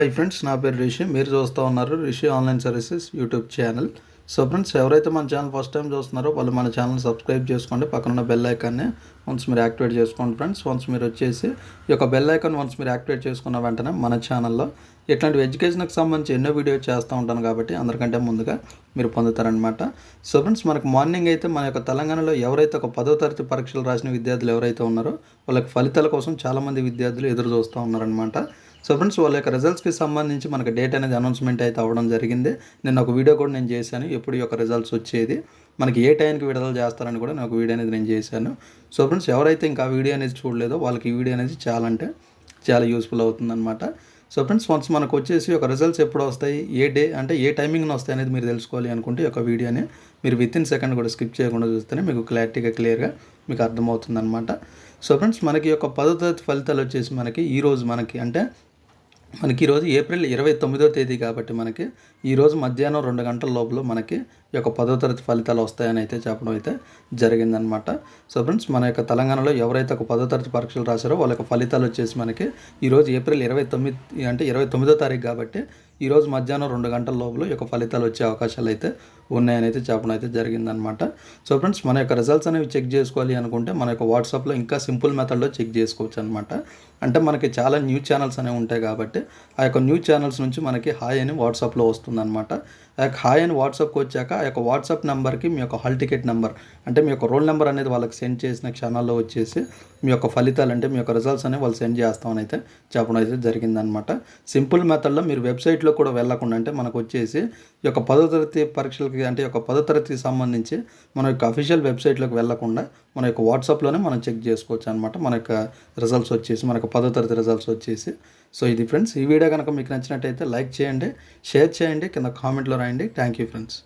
Hi friends, నా పేరు రిషి. మీరు చూస్తూ ఉన్నారు Rishi online services YouTube channel. So friends, ఎవరైతే మన ఛానల్ ఫస్ట్ టైం చూస్తున్నారో వాళ్ళు మన ఛానల్ సబ్స్క్రైబ్ చేసుకోండి. పక్కన ఉన్న బెల్ ఐకాన్ని వన్స్ మీరు యాక్టివేట్ చేసుకోండి ఫ్రెండ్స్. వన్స్ మీరు వచ్చేసి ఈ యొక్క బెల్ ఐకాన్ వన్స్ మీరు యాక్టివేట్ చేసుకున్న వెంటనే మన ఛానల్లో ఇట్లాంటి ఎడ్యుకేషన్కి సంబంధించి ఎన్నో వీడియోస్ చేస్తూ ఉంటాను కాబట్టి అందరికంటే ముందుగా మీరు పొందుతారనమాట. సో ఫ్రెండ్స్, మనకు మార్నింగ్ అయితే మన యొక్క తెలంగాణలో ఎవరైతే ఒక 10వ తరగతి పరీక్షలు రాసిన విద్యార్థులు ఎవరైతే ఉన్నారో వాళ్ళకి ఫలితాల కోసం చాలామంది విద్యార్థులు ఎదురు చూస్తూ ఉన్నారనమాట. సో ఫ్రెండ్స్, వాళ్ళ యొక్క రిజల్ట్స్కి సంబంధించి మనకు డేట్ అనేది అనౌన్స్మెంట్ అయితే అవ్వడం జరిగింది. నేను ఒక వీడియో కూడా నేను చేశాను, ఎప్పుడు ఈ యొక్క రిజల్ట్స్ వచ్చేది, మనకి ఏ టైంకి విడుదల చేస్తారని కూడా నేను ఒక వీడియో అనేది నేను చేశాను. సో ఫ్రెండ్స్, ఎవరైతే ఇంకా ఆ వీడియో అనేది చూడలేదో వాళ్ళకి ఈ వీడియో అనేది చాలా అంటే చాలా యూస్ఫుల్ అవుతుందన్నమాట. సో ఫ్రెండ్స్, వన్స్ మనకు వచ్చేసి ఒక రిజల్ట్స్ ఎప్పుడు వస్తాయి, ఏ డే అంటే ఏ టైమింగ్లో వస్తాయి అనేది మీరు తెలుసుకోవాలి అనుకుంటే ఒక వీడియోని మీరు వితిన్ సెకండ్ కూడా స్కిప్ చేయకుండా చూస్తేనే మీకు క్లియర్గా మీకు అర్థమవుతుందన్నమాట. సో ఫ్రెండ్స్, మనకి యొక్క 10వ తరగతి ఫలితాలు వచ్చేసి మనకి ఈరోజు మనకి ఈరోజు ఏప్రిల్ 29వ తేదీ కాబట్టి మనకి ఈరోజు మధ్యాహ్నం 2 గంటల లోపల మనకి ఈ యొక్క 10వ తరగతి ఫలితాలు వస్తాయని అయితే చెప్పడం అయితే జరిగిందనమాట. సో ఫ్రెండ్స్, మన యొక్క తెలంగాణలో ఎవరైతే ఒక 10వ తరగతి పరీక్షలు రాశారో వాళ్ళ యొక్క ఫలితాలు వచ్చేసి మనకి ఈరోజు ఏప్రిల్ 29 అంటే 29వ తారీఖు కాబట్టి ఈరోజు మధ్యాహ్నం 2 గంటల లోపల ఈ యొక్క ఫలితాలు వచ్చే అవకాశాలు అయితే ఉన్నాయని అయితే చెప్పడం అయితే జరిగిందనమాట. సో ఫ్రెండ్స్, మన యొక్క రిజల్ట్స్ అనేవి చెక్ చేసుకోవాలి అనుకుంటే మన యొక్క వాట్సాప్లో ఇంకా సింపుల్ మెథడ్లో చెక్ చేసుకోవచ్చు అనమాట. అంటే మనకి చాలా న్యూస్ ఛానల్స్ అనేవి ఉంటాయి కాబట్టి ఆ యొక్క న్యూస్ ఛానల్స్ నుంచి మనకి హాయ్ అని వాట్సాప్లో వస్తుందన్నమాట. ఆ యొక్క హాయ్ అని వాట్సాప్కి వచ్చాక ఆ యొక్క వాట్సాప్ నెంబర్కి మీ యొక్క హాల్ టికెట్ నెంబర్ అంటే మీ యొక్క రోల్ నెంబర్ అనేది వాళ్ళకి సెండ్ చేసిన క్షణాల్లో వచ్చేసి మీ యొక్క ఫలితాలు అంటే మీ యొక్క రిజల్ట్స్ అనేవి వాళ్ళు సెండ్ చేస్తామని అయితే చెప్పడం అయితే జరిగిందనమాట. సింపుల్ మెథడ్లో మీరు వెబ్సైట్లో కూడా వెళ్ళకుండా అంటే మనకు వచ్చేసి ఈ యొక్క 10వ తరగతి పరీక్షలకి అంటే యొక్క 10వ తరగతికి సంబంధించి మన యొక్క అఫీషియల్ వెబ్సైట్లోకి వెళ్ళకుండా మన యొక్క వాట్సాప్లోనే మనం చెక్ చేసుకోవచ్చు అనమాట. మన యొక్క రిజల్ట్స్ వచ్చేసి మనకు 10వ తరగతి రిజల్ట్స్ వచ్చేసి. సో ఇది ఫ్రెండ్స్, ఈ వీడియో కనుక మీకు నచ్చినట్టయితే లైక్ చేయండి, షేర్ చేయండి, కింద కామెంట్లో రాయండి. Thank you friends.